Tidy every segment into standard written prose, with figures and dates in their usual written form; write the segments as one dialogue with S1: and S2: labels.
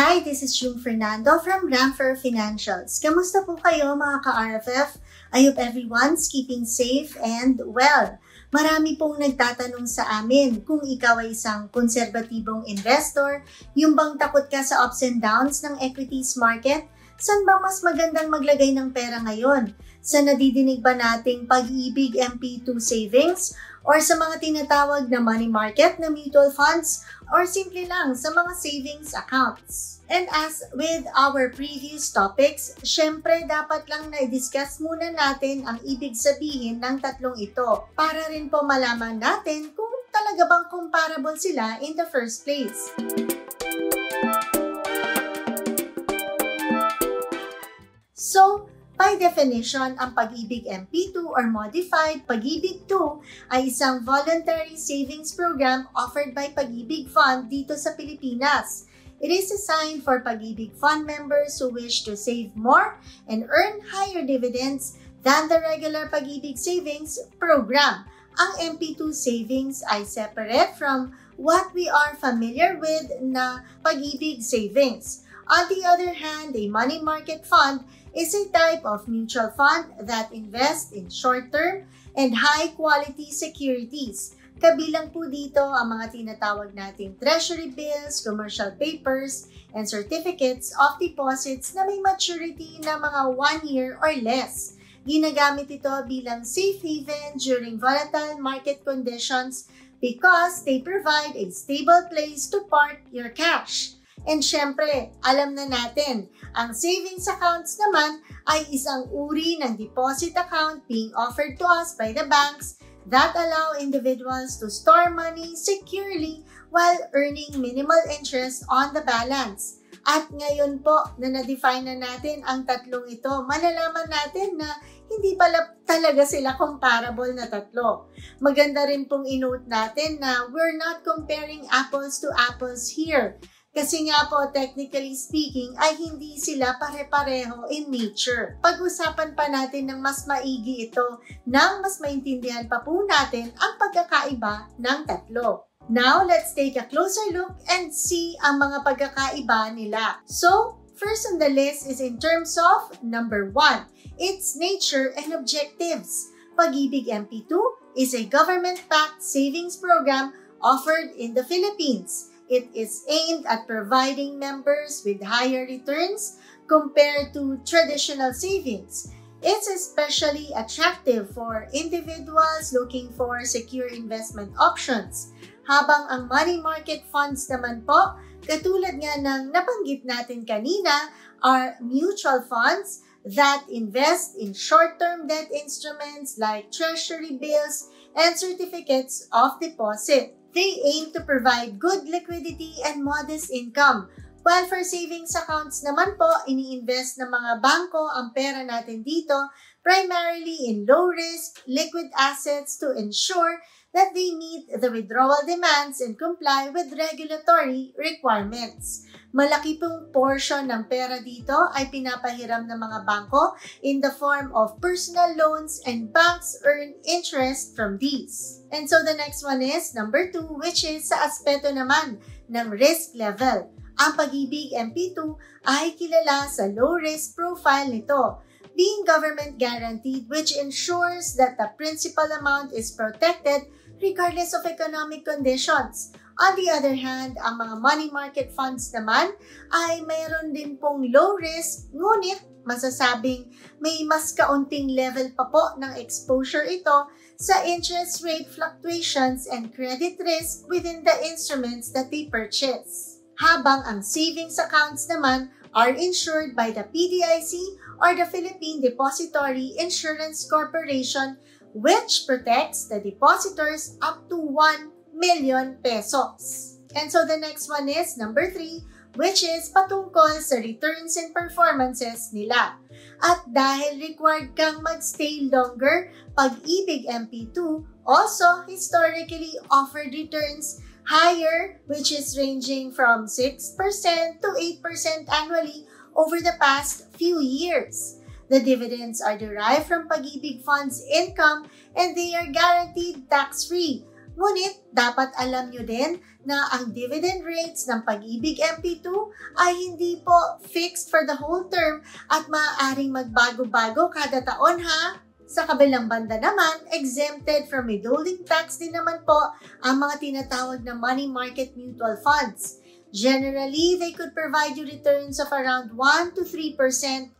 S1: Hi, this is June Fernando from Ramfer Financials. Kamusta po kayo mga ka-RFF? I hope everyone's keeping safe and well. Marami pong nagtatanong sa amin kung ikaw ay isang konserbatibong investor, yung bang takot ka sa ups and downs ng equities market? Saan ba mas magandang maglagay ng pera ngayon? Sa nadidinig ba nating Pag-ibig MP2 savings? Or sa mga tinatawag na money market na mutual funds? Or simple lang sa mga savings accounts? And as with our previous topics, syempre dapat lang na-discuss muna natin ang ibig sabihin ng tatlong ito para rin po malaman natin kung talaga bang comparable sila in the first place. So, by definition, ang Pag-ibig MP2 or modified Pag-ibig 2 ay isang voluntary savings program offered by Pag-ibig Fund dito sa Pilipinas. It is designed for Pag-ibig Fund members who wish to save more and earn higher dividends than the regular Pag-ibig Savings program. Ang MP2 savings ay separate from what we are familiar with na Pag-ibig Savings. On the other hand, a money market fund is a type of mutual fund that invests in short-term and high-quality securities. Kabilang po dito ang mga tinatawag nating treasury bills, commercial papers, and certificates of deposits na may maturity na mga 1 year or less. Ginagamit ito bilang safe haven during volatile market conditions because they provide a stable place to park your cash. And syempre, alam na natin, ang savings accounts naman ay isang uri ng deposit account being offered to us by the banks that allow individuals to store money securely while earning minimal interest on the balance. At ngayon po na na-define na natin ang tatlong ito, malalaman natin na hindi pala talaga sila comparable na tatlo. Maganda rin pong inote natin na we're not comparing apples to apples here. Kasi nga po, technically speaking, ay hindi sila pare-pareho in nature. Pag-usapan pa natin ng mas maigi ito nang mas maintindihan pa po natin ang pagkakaiba ng tatlo. Now, let's take a closer look and see ang mga pagkakaiba nila. So, first on the list is in terms of number 1, its nature and objectives. Pag-ibig MP2 is a government-backed savings program offered in the Philippines. It is aimed at providing members with higher returns compared to traditional savings. It's especially attractive for individuals looking for secure investment options. Habang ang money market funds naman po, katulad nga ng nabanggit natin kanina, are mutual funds that invest in short-term debt instruments like treasury bills and certificates of deposit. They aim to provide good liquidity and modest income. While for savings accounts naman po, ini-invest ng mga bangko ang pera natin dito primarily in low-risk, liquid assets to ensure that they meet the withdrawal demands and comply with regulatory requirements. Malaki pong portion ng pera dito ay pinapahiram ng mga bangko in the form of personal loans and banks earn interest from these. And so the next one is number 2, which is sa aspeto naman ng risk level. Ang Pag-ibig MP2 ay kilala sa low risk profile nito, being government guaranteed, which ensures that the principal amount is protected regardless of economic conditions. On the other hand, ang mga money market funds naman ay mayroon din pong low risk, ngunit masasabing may mas kaunting level pa po ng exposure ito sa interest rate fluctuations and credit risk within the instruments that they purchase. Habang ang savings accounts naman are insured by the PDIC or the Philippine Depository Insurance Corporation, which protects the depositors up to 1 million pesos. And so the next one is number 3, which is patungkol sa returns and performances nila. At dahil required kang magstay longer, Pag-ibig MP2 also historically offered returns higher, which is ranging from 6% to 8% annually over the past few years. The dividends are derived from Pag-ibig Fund's income and they are guaranteed tax-free. Ngunit dapat alam nyo din na ang dividend rates ng Pag-ibig MP2 ay hindi po fixed for the whole term at maaaring magbago-bago kada taon ha. Sa kabilang banda naman, exempted from withholding tax din naman po ang mga tinatawag na money market mutual funds. Generally, they could provide you returns of around 1 to 3%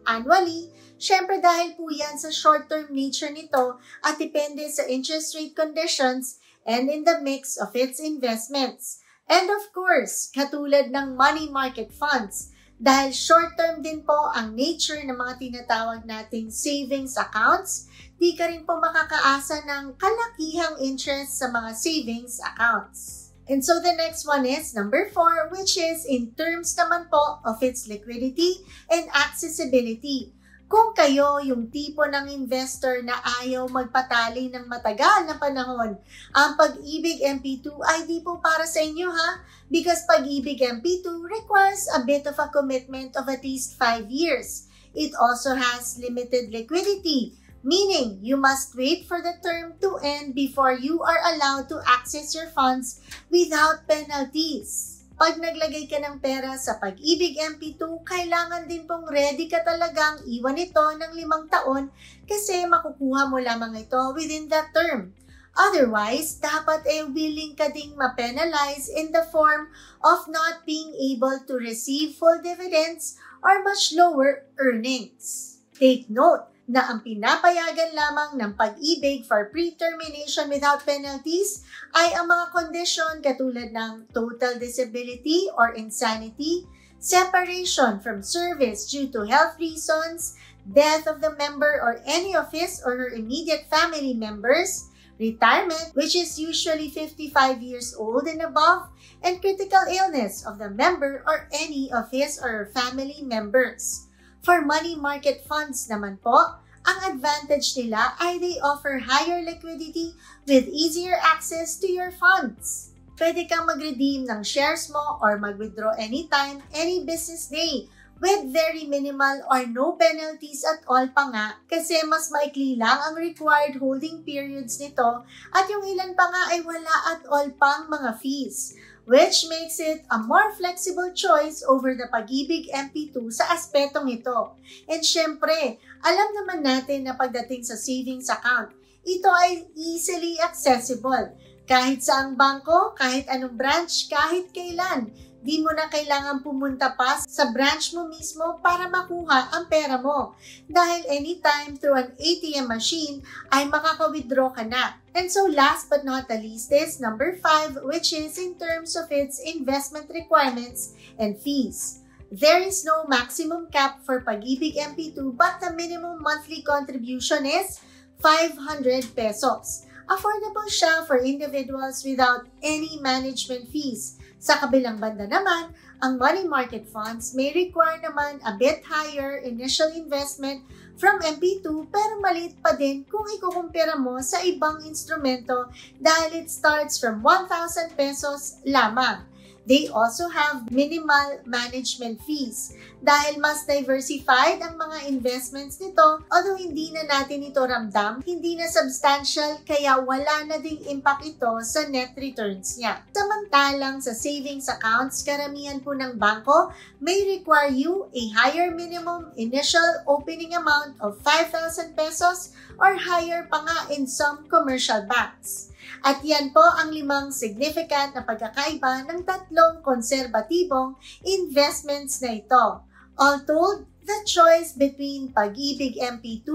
S1: annually. Syempre dahil po yan sa short-term nature nito at depende sa interest rate conditions and in the mix of its investments. And of course, katulad ng money market funds, dahil short-term din po ang nature ng mga tinatawag nating savings accounts, di ka rin po makakaasa ng kalakihang interest sa mga savings accounts. And so the next one is number 4, which is in terms naman po of its liquidity and accessibility. Kung kayo yung tipo ng investor na ayaw magpatali ng matagal na panahon, ang Pag-ibig MP2 ay di po para sa inyo ha, because Pag-ibig MP2 requires a bit of a commitment of at least 5 years. It also has limited liquidity, meaning you must wait for the term to end before you are allowed to access your funds without penalties. Pag naglagay ka ng pera sa Pag-ibig MP2, kailangan din pong ready ka talagang iwan ito ng 5 taon kasi makukuha mo lamang ito within that term. Otherwise, dapat willing ka ding ma-penalize in the form of not being able to receive full dividends or much lower earnings. Take note na ang pinapayagan lamang ng Pag-ibig for pre-termination without penalties ay ang mga kondisyon katulad ng total disability or insanity, separation from service due to health reasons, death of the member or any of his or her immediate family members, retirement, which is usually 55 years old and above, and critical illness of the member or any of his or her family members. For money market funds naman po, ang advantage nila ay they offer higher liquidity with easier access to your funds. Pwede kang mag-redeem ng shares mo or mag-withdraw anytime, any business day with very minimal or no penalties at all pa nga kasi mas maikli lang ang required holding periods nito at yung ilan pa nga ay wala at all pang mga fees, which makes it a more flexible choice over the Pag-ibig MP2 sa aspetong ito. And syempre, alam naman natin na pagdating sa savings account, ito ay easily accessible. Kahit saang bangko, kahit anong branch, kahit kailan. Di mo na kailangan pumunta pa sa branch mo mismo para makuha ang pera mo. Dahil anytime through an ATM machine ay makaka-withdraw ka na. And so last but not the least is number 5, which is in terms of its investment requirements and fees. There is no maximum cap for Pag-ibig MP2 but the minimum monthly contribution is 500 pesos. Affordable siya for individuals without any management fees. Sa kabilang banda naman, ang money market funds may require naman a bit higher initial investment from MP2 pero maliit pa din kung ikukumpira mo sa ibang instrumento dahil it starts from 1,000 pesos lamang. They also have minimal management fees dahil mas diversified ang mga investments nito, although hindi na natin ito ramdam, hindi na substantial kaya wala na ding impact ito sa net returns niya. Samantalang sa savings accounts, karamihan po ng bangko may require you a higher minimum initial opening amount of 5,000 pesos or higher pa nga in some commercial banks. At yan po ang 5 significant na pagkakaiba ng 3 konserbatibong investments na ito. All told, the choice between Pag-ibig MP2,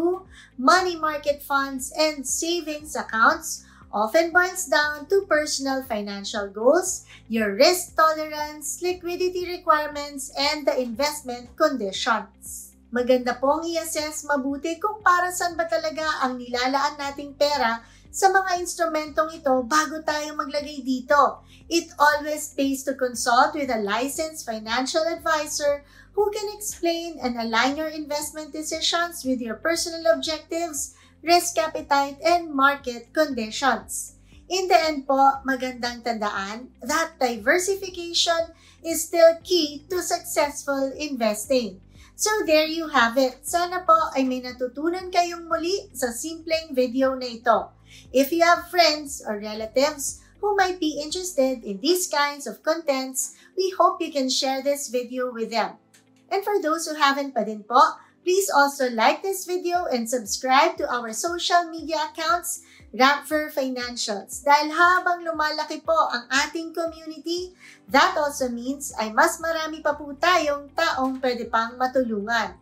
S1: money market funds, and savings accounts often boils down to personal financial goals, your risk tolerance, liquidity requirements, and the investment conditions. Maganda pong i-assess mabuti kung para saan ba talaga ang nilalaan nating pera sa mga instrumentong ito bago tayo maglagay dito. It always pays to consult with a licensed financial advisor who can explain and align your investment decisions with your personal objectives, risk appetite, and market conditions. In the end po, magandang tandaan that diversification is still key to successful investing. So there you have it. Sana po ay may natutunan kayong muli sa simpleng video na ito. If you have friends or relatives who who might be interested in these kinds of contents, we hope you can share this video with them. And for those who haven't pa din po, please also like this video and subscribe to our social media accounts, Rampfer Financials. Dahil habang lumalaki po ang ating community, that also means ay mas marami pa po tayong taong pwede pang matulungan.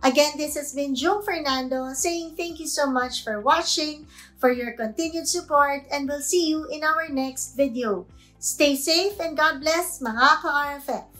S1: Again, this has been Jung Fernando saying thank you so much for watching, for your continued support, and we'll see you in our next video. Stay safe and God bless mga ka-RFF!